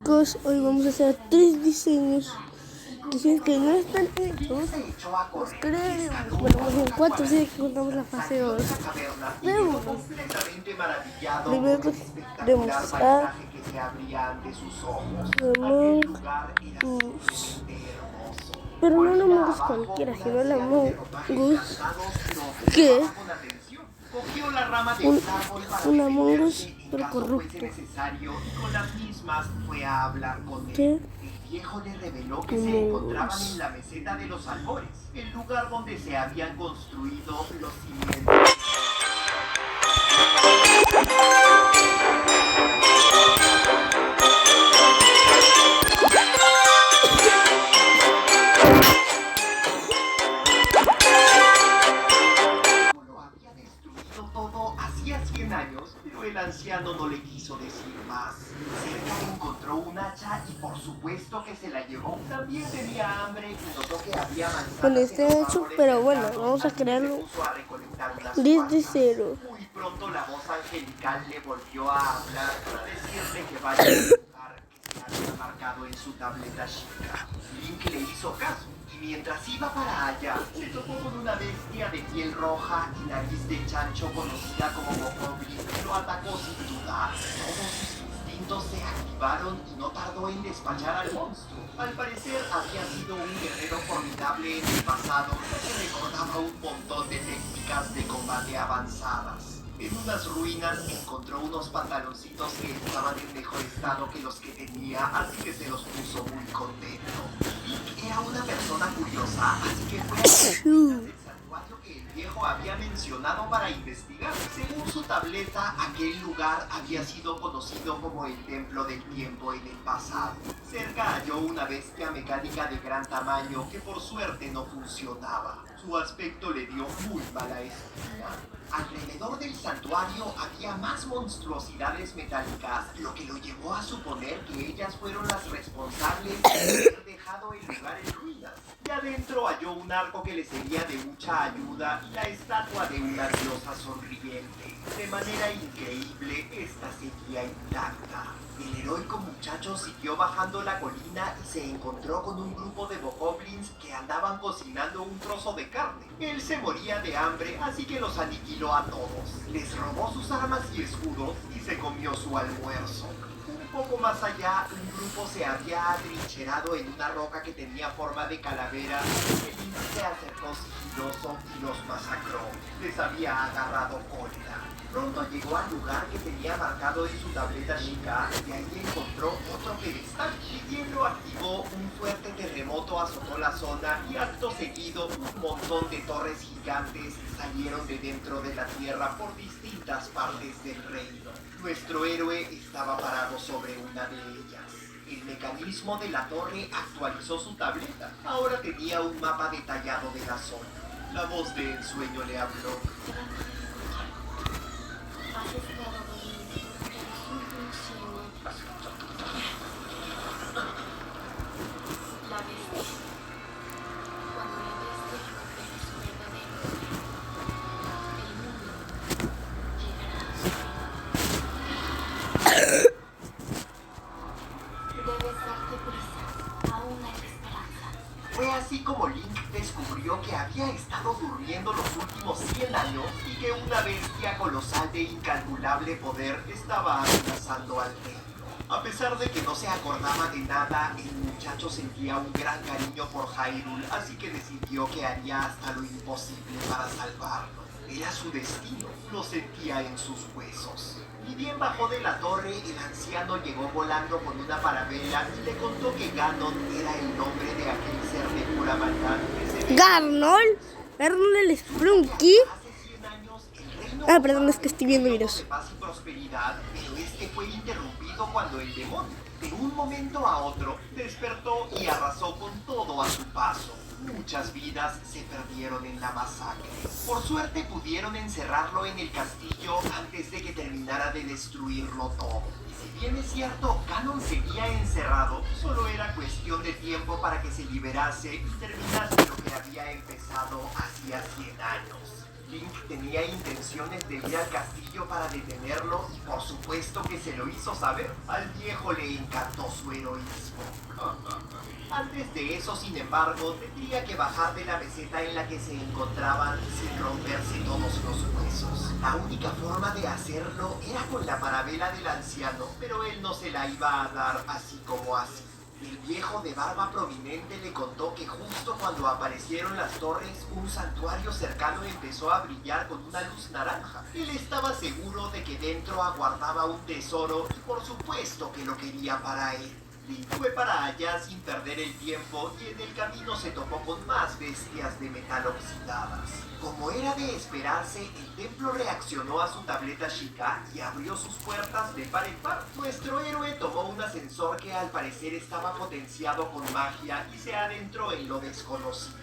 Hoy vamos a hacer 3 diseños. Diseños que no están hechos, los creemos. Bueno, más bien 4 si contamos la fase 2. Veamos. Primero tenemos a Among Us. Pero no la Among Us cualquiera, sino la Among Us que es un Among Us pero corrupto. ¿Qué? El viejo le reveló que se encontraban en la meseta de los albores, el lugar donde se habían construido los cimientos. Lo había destruido todo hacía 100 años, pero el anciano no le quiso decir más. Cerca encontró un hacha y por supuesto que se la llevó. También tenía hambre y notó que había manzanas. Con este hecho, pero bueno, vamos a crearlo desde cero. Muy pronto la voz angelical le volvió a hablar para decirle que vaya al lugar que se había marcado en su tableta chica. Link le hizo caso y mientras iba para allá, se topó con una bestia de piel roja y nariz de chancho conocida como Bokoblin, que lo atacó sin dudar. Todos sus instintos se activaron y no tardó en despachar al monstruo. Al parecer había sido un guerrero formidable en el pasado que recordaba un montón de técnicas de combate avanzadas. En unas ruinas encontró unos pantaloncitos que estaban en mejor estado que los que tenía, así que se los puso muy contento. Link era una persona curiosa, así que fue a del santuario que el viejo había mencionado para investigar. Según su tableta, aquel lugar había sido conocido como el Templo del Tiempo en el pasado. Cerca halló una bestia mecánica de gran tamaño que por suerte no funcionaba. Su aspecto le dio muy mala espina. Alrededor del santuario había más monstruosidades metálicas, lo que lo llevó a suponer que ellas fueron las responsables de haber dejado el lugar en ruinas. Y adentro halló un arco que le sería de mucha ayuda y la estatua de una diosa sonriente. De manera increíble, esta seguía intacta. El heroico muchacho siguió bajando la colina y se encontró con un grupo de bokoblins que andaban cocinando un trozo de carne. Él se moría de hambre, así que los aniquiló a todos. Les robó sus armas y escudos y se comió su almuerzo. Un poco más allá, un grupo se había atrincherado en una roca que tenía forma de calavera. El Link se acercó sigiloso y los masacró. Les había agarrado cólera. Pronto llegó al lugar que tenía marcado en su tableta chica y ahí encontró otro pedestal. El hielo activó, un fuerte terremoto azotó la zona y acto seguido un montón de torres gigantes salieron de dentro de la tierra por distintas partes del reino. Nuestro héroe estaba parado sobre una de ellas. El mecanismo de la torre actualizó su tableta. Ahora tenía un mapa detallado de la zona. La voz de ensueño le habló. Has estado dormido, pero es un sueño. La bestia. Cuando la bestia recupere su verdadero poder, el mundo llegará a su fin. Debes darte prisa. Aún hay esperanza. Fue así como Link descubrió que había estado durmiendo los últimos 100 años y que una bestia colosal de incalculable poder estaba amenazando al reino. A pesar de que no se acordaba de nada, el muchacho sentía un gran cariño por Hyrule, así que decidió que haría hasta lo imposible para salvarlo. Era su destino, lo sentía en sus huesos. Ni bien bajó de la torre, el anciano llegó volando con una parabela y le contó que Ganon era el nombre de aquel ser de pura maldad que se... Garnold el Sprunky. Hace 100 años el reino... Perdón, es que estoy viendo videos. de paz y prosperidad, pero este fue interrumpido cuando el demonio, de un momento a otro, despertó y arrasó con todo a su paso. Muchas vidas se perdieron en la masacre. Por suerte pudieron encerrarlo en el castillo antes de que terminara de destruirlo todo. Y si bien es cierto, Ganon seguía encerrado, solo era cuestión de tiempo para que se liberase y terminase lo que había empezado hacía 100 años. Link tenía intenciones de ir al castillo para detenerlo y por supuesto que se lo hizo saber. Al viejo le encantó su heroísmo. Antes de eso, sin embargo, tendría que bajar de la meseta en la que se encontraban sin romperse todos los huesos. La única forma de hacerlo era con la parabela del anciano, pero él no se la iba a dar así como así. El viejo de barba prominente le contó que justo cuando aparecieron las torres, un santuario cercano empezó a brillar con una luz naranja. Él estaba seguro de que dentro aguardaba un tesoro y por supuesto que lo quería para él. Link fue para allá sin perder el tiempo y en el camino se topó con más bestias de metal oxidadas. Como era de esperarse, el templo reaccionó a su tableta Sheikah y abrió sus puertas de par en par. Nuestro héroe tomó un ascensor que al parecer estaba potenciado con magia y se adentró en lo desconocido.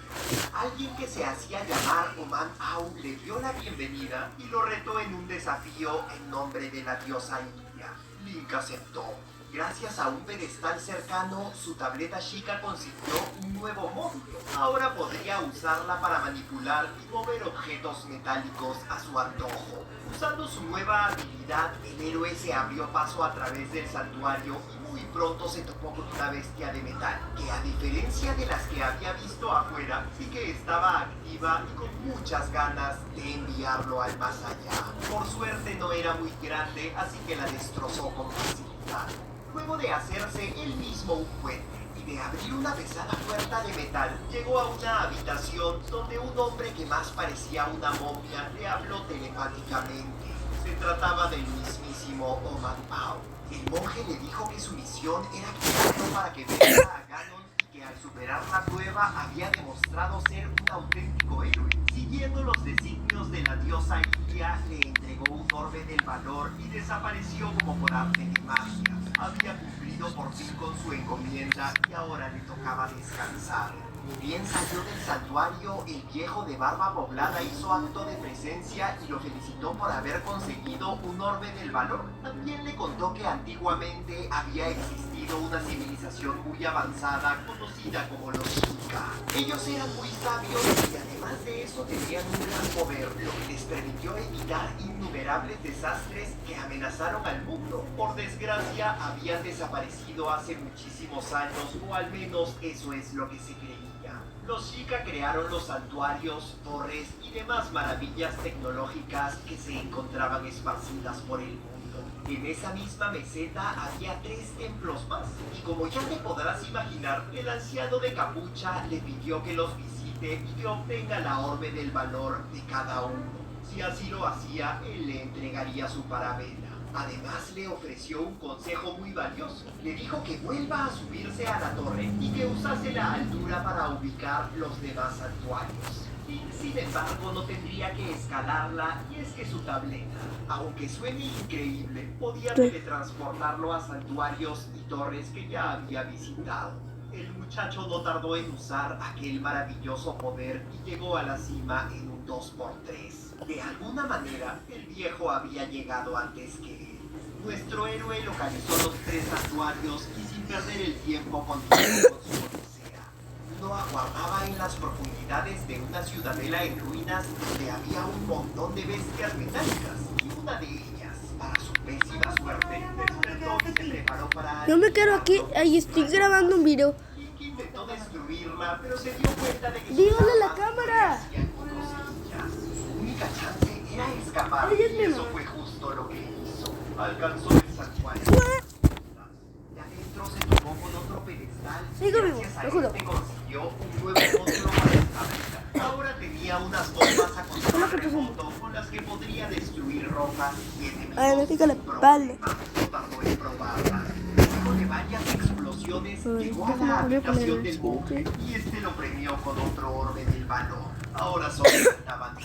Alguien que se hacía llamar Oman Au le dio la bienvenida y lo retó en un desafío en nombre de la diosa India. Link aceptó. Gracias a un pedestal cercano, su tableta Sheikah consiguió un nuevo módulo. Ahora podría usarla para manipular y mover objetos metálicos a su antojo. Usando su nueva habilidad, el héroe se abrió paso a través del santuario y muy pronto se topó con una bestia de metal, que a diferencia de las que había visto afuera, sí que estaba activa y con muchas ganas de enviarlo al más allá. Por suerte no era muy grande, así que la destrozó con facilidad. Luego de hacerse él mismo un puente y de abrir una pesada puerta de metal, llegó a una habitación donde un hombre que más parecía una momia le habló telepáticamente. Se trataba del mismísimo Oman Au. El monje le dijo que su misión era guiarlo para que venga a Ganon y que al superar la prueba había demostrado ser un auténtico héroe. Siguiendo los designios de la diosa India, le entregó un orbe del valor y desapareció como por arte de magia. Había cumplido por fin con su encomienda y ahora le tocaba descansar. Ni bien salió del santuario, el viejo de barba poblada hizo acto de presencia y lo felicitó por haber conseguido un orbe del valor. También le contó que antiguamente había existido una civilización muy avanzada conocida como los Sheikah. Ellos eran muy sabios y además de eso tenían un gran poder, lo que les permitió evitar innumerables desastres que amenazaron al mundo. Por desgracia, habían desaparecido hace muchísimos años, o al menos eso es lo que se creía. Los Sheikah crearon los santuarios, torres y demás maravillas tecnológicas que se encontraban esparcidas por el mundo. En esa misma meseta había 3 templos más, y como ya te podrás imaginar, el anciano de capucha le pidió que los visite y que obtenga la orbe del valor de cada uno. Si así lo hacía, él le entregaría su parabela. Además le ofreció un consejo muy valioso. Le dijo que vuelva a subirse a la torre y que usase la altura para ubicar los demás santuarios. Y, sin embargo, no tendría que escalarla y es que su tableta, aunque suene increíble, podía teletransportarlo a santuarios y torres que ya había visitado. El muchacho no tardó en usar aquel maravilloso poder y llegó a la cima en un 2×3. De alguna manera, el viejo había llegado antes que él. Nuestro héroe localizó los 3 santuarios y sin perder el tiempo continuó con su odisea. Uno aguardaba en las profundidades de una ciudadela en ruinas donde había un montón de bestias metálicas y una de ellas, para su pésima suerte, despertó y se preparó para... Yo me quedo aquí, ahí estoy grabando un video. Link intentó destruirla, pero se dio cuenta de que... ¡Dígale a la cámara! Su única chance era escapar y eso fue justo lo que hizo. Alcanzó el santuario. De adentro se topó con otro pedestal y gracias a este consiguió un nuevo módulo para esta vida. Ahora tenía unas bombas a control remoto con las que podría destruir rocas y enemigos. Ay, no pica la espalda. No tardó en probarla. Luego de varias explosiones llegó a la habitación del monje y este lo premió con otro orbe del valor. Ahora solo faltaban 2.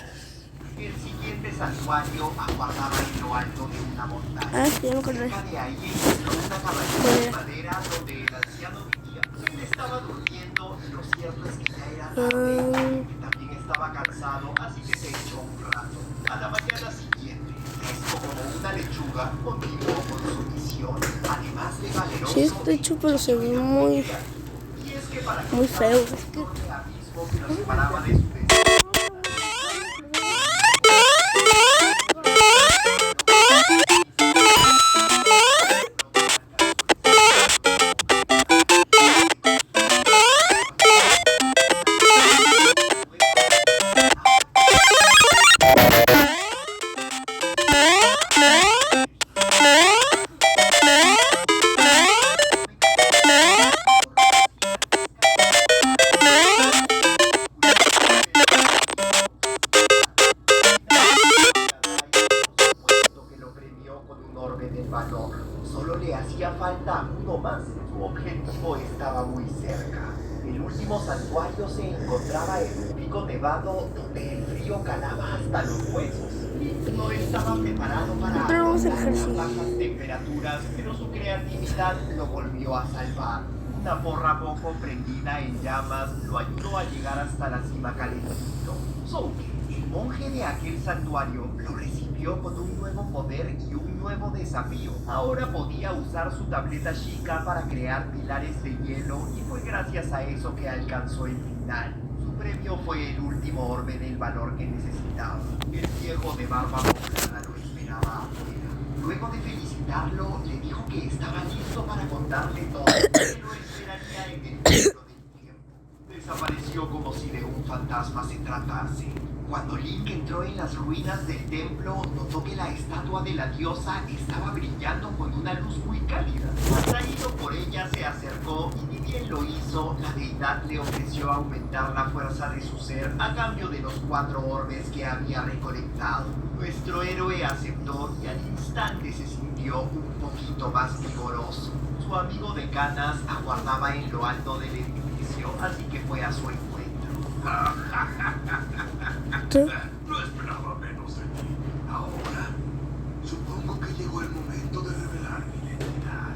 El siguiente santuario aguardaba en lo alto de una montaña. Ah, sí, ya me acordé. Cerca de ahí encontró una cabaña de madera donde el anciano vivía. Él estaba durmiendo y lo cierto es que ya era tarde, que también estaba cansado, así que se echó un rato. A la mañana siguiente, fresco como una lechuga, continuó con su misión. Además de valeroso... Sí, está hecho, pero se ve muy... Y es que para muy feo. Es que... el abismo que lo separaba de su más. Su objetivo estaba muy cerca. El último santuario se encontraba en un pico nevado donde el frío calaba hasta los huesos. No estaba preparado para Pero vamos a aguantar las ejercicio. bajas temperaturas, pero su creatividad lo volvió a salvar. Una porra poco prendida en llamas lo ayudó a llegar hasta la cima calentito. Souke, el monje de aquel santuario, lo recibió con un nuevo poder y un nuevo desafío. Ahora podía usar su tableta Sheikah para crear pilares de hielo y fue gracias a eso que alcanzó el final. Su premio fue el último orbe del valor que necesitaba. El viejo de barba poblada lo esperaba afuera. Luego de felicitarlo, le dijo que estaba listo para contarle todo, pero esperaría en el libro del tiempo. Desapareció como si de un fantasma se tratase. Cuando Link entró en las ruinas del templo, notó que la estatua de la diosa estaba brillando con una luz muy cálida. Atraído por ella, se acercó y ni bien lo hizo, la deidad le ofreció aumentar la fuerza de su ser a cambio de los 4 orbes que había recolectado. Nuestro héroe aceptó y al instante se sintió un poquito más vigoroso. Su amigo de canas aguardaba en lo alto del edificio, así que fue a su encuentro. ¿Sí? No esperaba menos de ti. Ahora, supongo que llegó el momento de revelar mi identidad.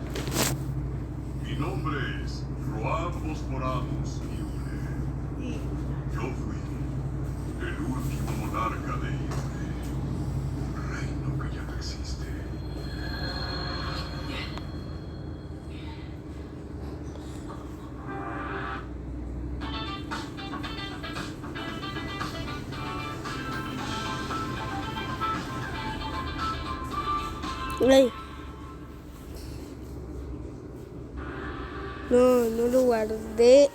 Mi nombre es Roam Bosporamus Iure. Yo fui el último monarca de Iure, un reino que ya no existe. Ay. No lo guardé.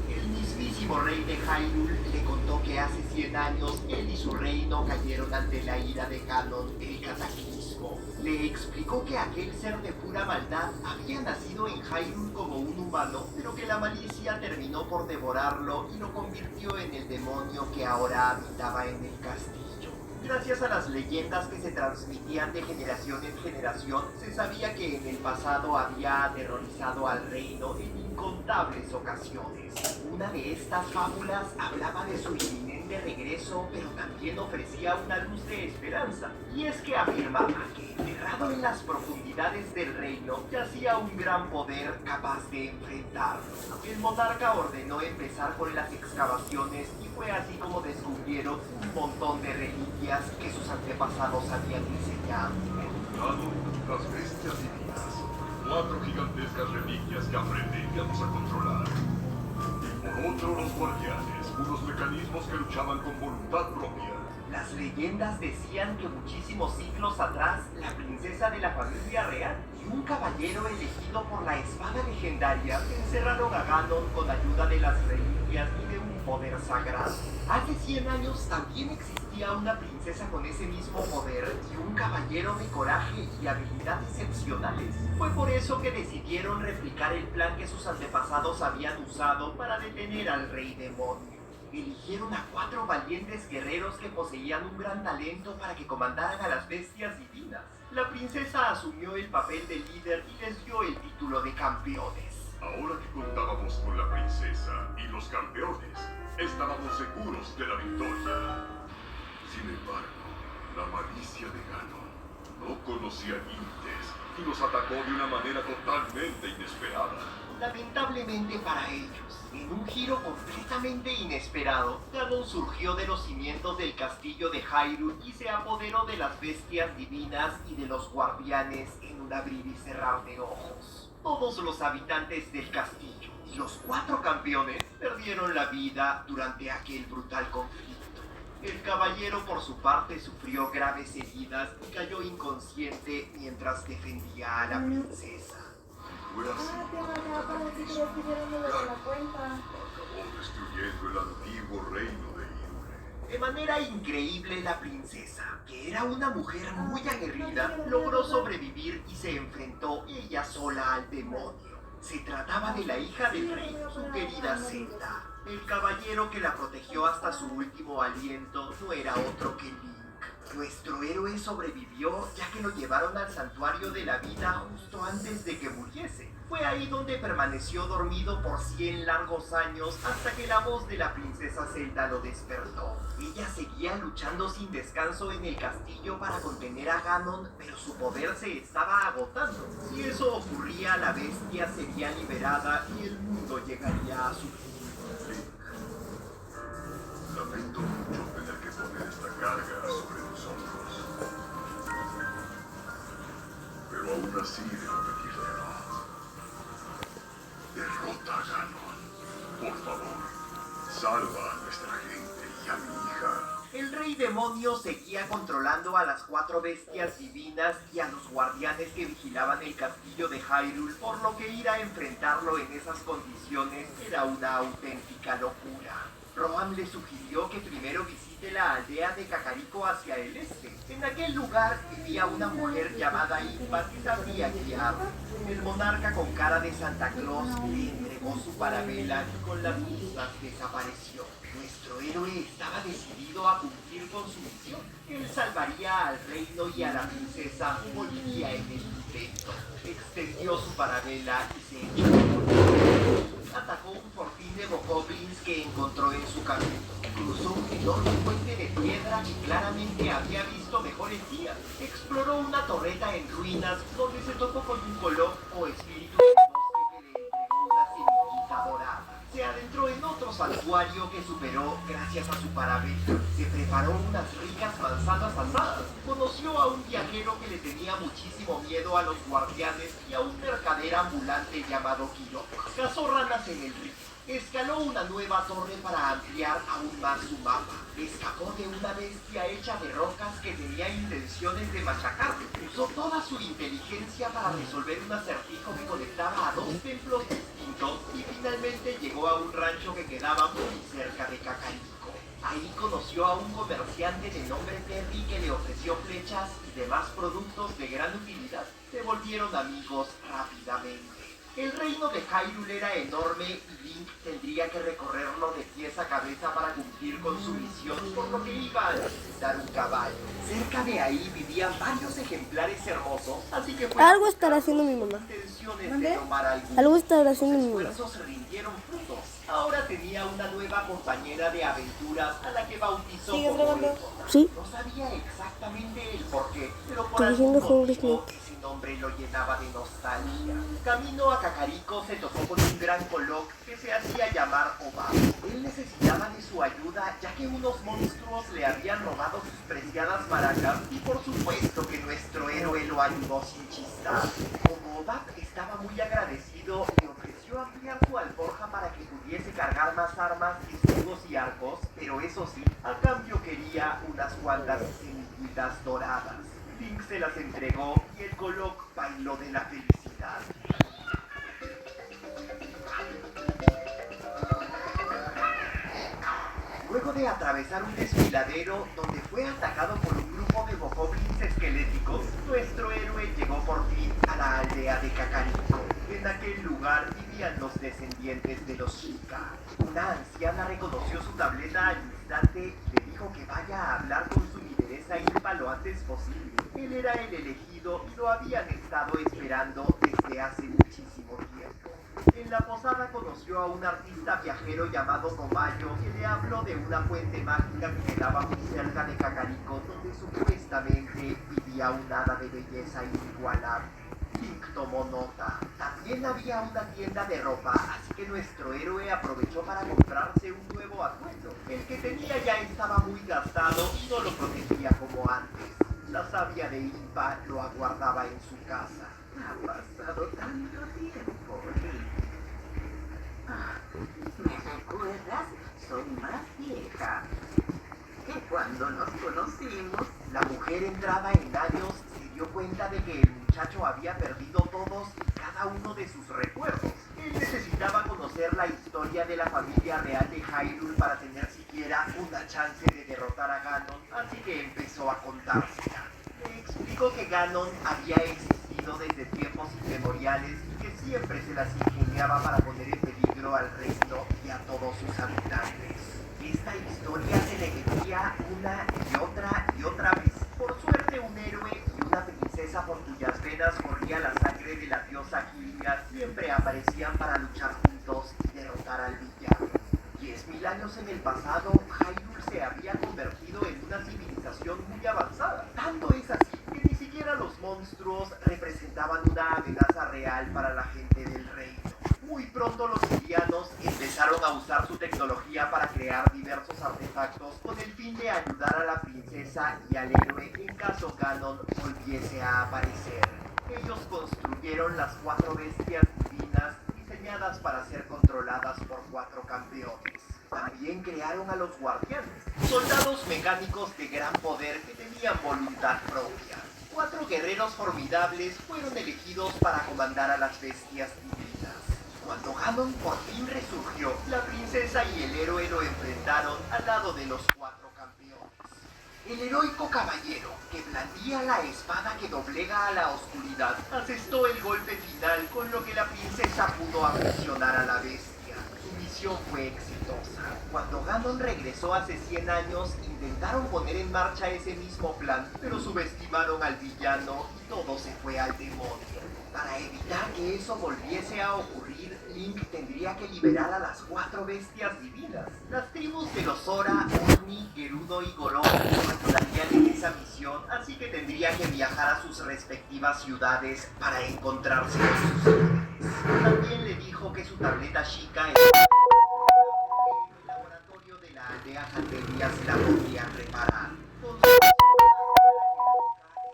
El mismísimo rey de Hyrule le contó que hace 100 años él y su reino cayeron ante la ira de Ganon, el cataclismo. Le explicó que aquel ser de pura maldad había nacido en Hyrule como un humano, pero que la malicia terminó por devorarlo y lo convirtió en el demonio que ahora habitaba en el castillo. Gracias a las leyendas que se transmitían de generación en generación, se sabía que en el pasado había aterrorizado al reino en incontables ocasiones. Una de estas fábulas hablaba de su inminente regreso, pero también ofrecía una luz de esperanza. Y es que afirmaba que, enterrado en las profundidades del reino, yacía un gran poder capaz de enfrentarlo. El monarca ordenó empezar con las excavaciones y fue así como descubrieron un montón de reliquias que sus antepasados habían diseñado. Por un lado, las bestias divinas, 4 gigantescas reliquias que aprendíamos a controlar. Y por otro, los guardianes, unos mecanismos que luchaban con voluntad propia. Las leyendas decían que muchísimos siglos atrás, la princesa de la familia real y un caballero elegido por la espada legendaria encerraron a Ganon con ayuda de las reliquias y de un poder sagrado. Hace 100 años también existía una princesa con ese mismo poder y un caballero de coraje y habilidad excepcionales. Fue por eso que decidieron replicar el plan que sus antepasados habían usado para detener al rey demonio. Eligieron a 4 valientes guerreros que poseían un gran talento para que comandaran a las bestias divinas. La princesa asumió el papel de líder y les dio el título de campeones. Ahora que contábamos con la princesa y los campeones, estábamos seguros de la victoria. Sin embargo, la malicia de Ganon no conocía límites y nos atacó de una manera totalmente inesperada. Lamentablemente para ellos, en un giro completamente inesperado, Ganon surgió de los cimientos del castillo de Hyrule y se apoderó de las bestias divinas y de los guardianes en un abrir y cerrar de ojos. Todos los habitantes del castillo y los 4 campeones perdieron la vida durante aquel brutal conflicto. El caballero por su parte sufrió graves heridas y cayó inconsciente mientras defendía a la princesa. Fue así acabó destruyendo el antiguo reino de Iure. De manera increíble, la princesa, que era una mujer muy aguerrida, logró sobrevivir y se enfrentó ella sola al demonio. Se trataba de la hija del rey, su querida Zelda. El caballero que la protegió hasta su último aliento no era otro que Link. Nuestro héroe sobrevivió ya que lo llevaron al santuario de la vida justo antes de que muriese. Fue ahí donde permaneció dormido por 100 largos años hasta que la voz de la princesa Zelda lo despertó. Ella seguía luchando sin descanso en el castillo para contener a Ganon, pero su poder se estaba agotando. Si eso ocurría, la bestia sería liberada y el mundo llegaría a su fin. Lamento mucho tener que poner esta carga sobre tus hombros. Pero aún así debo pedírtelo. Derrota a Ganon. Por favor, salva a nuestra gente y a mi hija. El rey demonio seguía controlando a las 4 bestias divinas y a los guardianes que vigilaban el castillo de Hyrule, por lo que ir a enfrentarlo en esas condiciones era una auténtica locura. Rohan le sugirió que primero visite la aldea de Kakariko hacia el este. En aquel lugar vivía una mujer llamada Impa que sabía guiar. El monarca con cara de Santa Claus le entregó su parabela y con las mismas desapareció. Nuestro héroe estaba decidido a cumplir con su misión. Él salvaría al reino y a la princesa, moriría en el intento. Extendió su parabela y se echó a correr. Atacó un fortín de bokoblins que encontró en su camino. Cruzó un enorme puente de piedra que claramente había visto mejores días. Exploró una torreta en ruinas donde se topó con un Golok o espíritu del bosque que le entregó una semillita dorada. Se adentró en otro santuario que superó gracias a su parabela. Se preparó unas ricas manzanas asadas. Conoció a un viajero que le tenía muchísimo miedo a los guardianes y a un mercader ambulante llamado Kiro. Cazó ranas en el río. Escaló una nueva torre para ampliar aún más su mapa. Escapó de una bestia hecha de rocas que tenía intenciones de machacarlo. Usó toda su inteligencia para resolver un acertijo que conectaba a 2 templos distintos y finalmente llegó a un rancho que quedaba muy cerca de Kakariko. Ahí conoció a un comerciante de nombre Perry que le ofreció flechas y demás productos de gran utilidad. Se volvieron amigos rápidamente. El reino de Hyrule era enorme y Link tendría que recorrerlo de pies a cabeza para cumplir con su misión, por lo que iba a necesitar un caballo. Cerca de ahí vivían varios ejemplares hermosos, así que fue Algo estará haciendo mi mamá. intenciones de tomar algún. Algo estará haciendo mi Sus mamá. esfuerzos rindieron frutos. Ahora tenía una nueva compañera de aventuras a la que bautizó como Echo. Sí. No sabía exactamente el porqué, pero por Estoy algún diciendo Hungry motivo Snake. ese nombre lo llenaba de nostalgia. Camino a Kakariko se topó con un gran Golok que se hacía llamar Obama. Él necesitaba de su ayuda ya que unos monstruos le habían robado sus preciadas maracas y por supuesto que nuestro héroe lo ayudó sin chistar. Como Obama estaba muy agradecido, le ofreció ampliar su alforja para que pudiese cargar más armas, escudos y arcos, pero eso sí, a cambio quería unas cuantas semillitas doradas. Link se las entregó y el Golok bailó de la felicidad. Luego de atravesar un desfiladero donde fue atacado por un grupo de bokoblins esqueléticos, nuestro héroe llegó por fin a la aldea de Kakariko. En aquel lugar vivían los descendientes de los Sheikah. Una anciana reconoció su tableta al instante y le dijo que vaya a hablar con su lideresa Impa lo antes posible. Él era el elegido y lo habían estado esperando desde hace muchísimo tiempo. En la posada conoció a un artista viajero llamado Komayo que le habló de una fuente mágica que quedaba muy cerca de Kakariko, donde supuestamente vivía un hada de belleza inigualable. Link tomó nota. También había una tienda de ropa, así que nuestro héroe aprovechó para comprarse un nuevo atuendo. El que tenía ya estaba muy gastado y no lo protegía como antes. La savia de Impa lo aguardaba en su casa. Ha pasado tanto tiempo, Link. ¿Me recuerdas? Soy más vieja que cuando nos conocimos. La mujer entrada en años se dio cuenta de que el muchacho había perdido todos y cada uno de sus recuerdos. Él necesitaba conocer la historia de la familia real de Hyrule para tener siquiera una chance de derrotar a Ganon, así que empezó a contársela. Le explicó que Ganon había existido desde tiempos inmemoriales y que siempre se las ingeniaba para poner en peligro al reino y a todos sus habitantes. Esta historia se repetía una y otra vez. Por suerte, un héroe y una princesa por cuyas venas corría la sangre de la diosa Gilia siempre aparecían para luchar juntos y derrotar al villano. 10.000 años en el pasado, Hyrule se había convertido en una civilización muy avanzada. Tanto es así que ni siquiera los monstruos representaban una amenaza real para la gente del reino. Muy pronto los villanos empezaron a usar su tecnología para crear diversos artefactos con el fin de ayudar a la princesa y al héroe en caso Ganon volviese a aparecer. Ellos construyeron las 4 bestias divinas diseñadas para ser controladas por 4 campeones. También crearon a los guardianes, soldados mecánicos de gran poder que tenían voluntad propia. 4 guerreros formidables fueron elegidos para comandar a las bestias divinas. Cuando Ganon por fin resurgió, la princesa y el héroe lo enfrentaron al lado de los 4 campeones. El heroico caballero, que blandía la espada que doblega a la oscuridad, asestó el golpe final con lo que la princesa pudo aprisionar a la bestia. Su misión fue exitosa. Cuando Ganon regresó hace 100 años, intentaron poner en marcha ese mismo plan, pero subestimaron al villano y todo se fue al demonio. Para evitar que eso volviese a ocurrir, Link tendría que liberar a las 4 bestias divinas. Las tribus de los Zora, Orni, Gerudo y Gorón lo ayudarían en esa misión, así que tendría que viajar a sus respectivas ciudades para encontrarse con sus líderes. También le dijo que su tableta chica en el laboratorio de la aldea Janteria se la podían reparar. Con su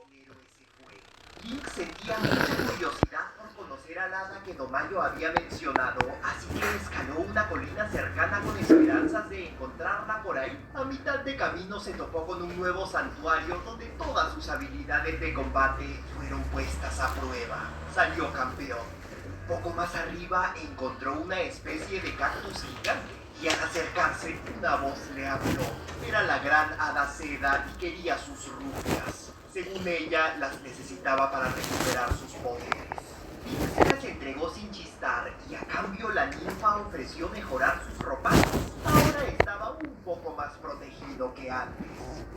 el héroe se fue. Link sentía mucha curiosidad por conocer al hada que Domayo había mencionado, así que escaló una colina cercana con esperanzas de encontrarla por ahí. A mitad de camino se topó con un nuevo santuario donde todas sus habilidades de combate fueron puestas a prueba. Salió campeón. Poco más arriba encontró una especie de cactus gigante y al acercarse una voz le habló. Era la gran hada Seda y quería sus rupias. Según ella, las necesitaba para recuperar sus poderes. Link se las entregó sin chistar y a cambio la ninfa ofreció mejorar sus ropajes. Ahora estaba un poco más protegido que antes.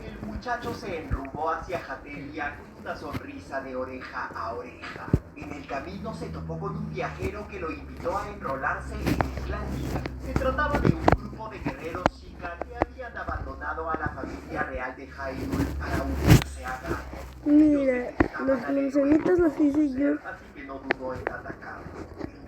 El muchacho se enrumó hacia Jatelia con una sonrisa de oreja a oreja. En el camino se topó con un viajero que lo invitó a enrolarse en el clan Liga. Se trataba de un grupo de guerreros Sheikah que habían abandonado a la familia real de Hyrule para unirse a Ganon. Mira, los manzanitas las hice yo. Así que no dudó en atacar.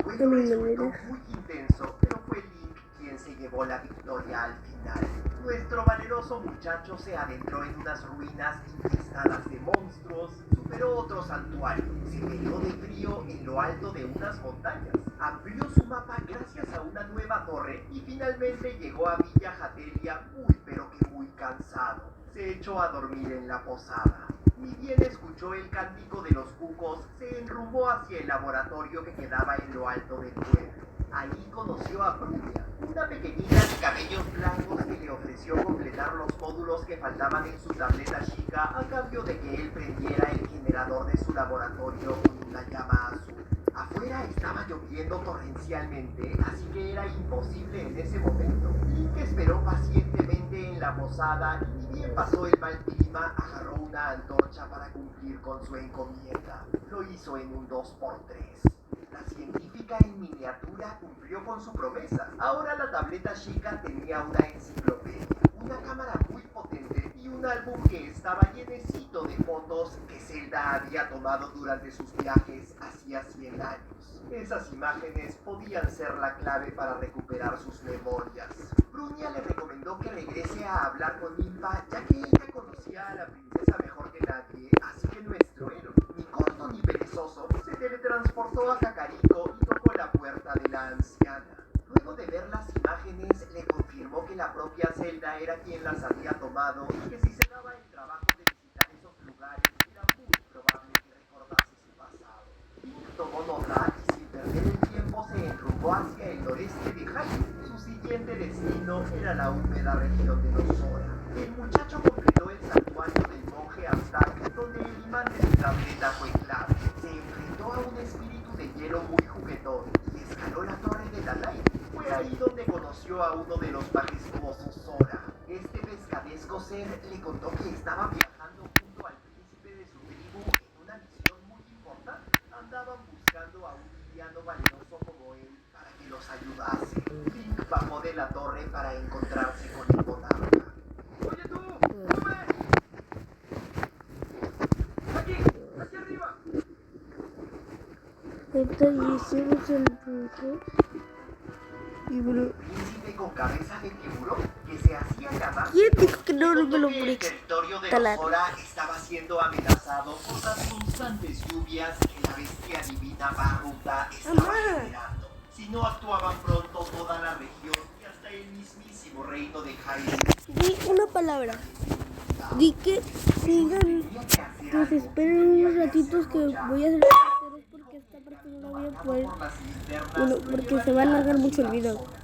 El Qué duelo lindo, resultó mira. muy intenso, pero fue Link quien se llevó la victoria al final. Nuestro valeroso muchacho se adentró en unas ruinas infestadas de monstruos, superó otro santuario, se peleó de frío en lo alto de unas montañas, amplió su mapa gracias a una nueva torre y finalmente llegó a Villa Jatelia muy pero que muy cansado. Se echó a dormir en la posada. Ni bien escuchó el cántico de los cucos, se enrumbó hacia el laboratorio que quedaba en lo alto del pueblo. Ahí conoció a Brunia, una pequeñita de cabellos blancos que le ofreció completar los módulos que faltaban en su tableta chica a cambio de que él prendiera el generador de su laboratorio con una llama azul. Afuera estaba lloviendo torrencialmente, así que era imposible en ese momento. Link esperó pacientemente en la posada y ni bien pasó el mal clima, agarró una antorcha para cumplir con su encomienda. Lo hizo en un 2x3. La científica en miniatura cumplió con su promesa. Ahora la tableta chica tenía una enciclopedia, una cámara muy potente y un álbum que estaba llenecito de fotos que Zelda había tomado durante sus viajes hacía 100 años. Esas imágenes podían ser la clave para recuperar sus memorias. Brunia le recomendó que regrese a hablar con Impa, ya que ella conocía a la princesa mejor que nadie, así que nuestro héroe, ni corto ni perezoso, se teletransportó a Kakariko y tocó la puerta de la anciana. Luego de ver las imágenes, le confirmó que la propia Zelda era quien las había tomado y que si se daba el trabajo de visitar esos lugares, era muy probable que recordase su pasado. Link tomó nota y sin perder el tiempo se enrumbó hacia el noreste de Hyrule. Su siguiente destino era la húmeda región de los Zora. El muchacho completó el santuario del monje Aztak, donde el imán de su tableta fue clave. Se enfrentó a un espíritu de hielo muy juguetón y escaló la torre de Dalai. Fue ahí donde conoció a uno de los majestuosos Zora. ser le contó que estaba viajando junto al príncipe de su tribu en una misión muy importante. Andaban buscando a un villano valeroso como él para que los ayudase. Link bajó de la torre para encontrarse con el monarca. ¡Oye tú! ¡Sube! ¡Aquí arriba! Entonces hicimos el truco. Y bueno, El príncipe con cabeza de tiburón que se hacía llamar. ¿quién dijo que no me lo El pude territorio de instalar? los Zora estaba siendo amenazado por las constantes lluvias que la bestia divina Barruta estaba Mamá. generando. Si no actuaban pronto, toda la región y hasta el mismísimo reino de Hyrule Di una palabra. Di que sigan, tenía que hacer que se algo. esperen unos ratitos que voy a hacer los porque esta parte no la voy a poder. Por las linternas, Bueno, lo porque se va a llevaría alargar mucho el hacia video. la zona.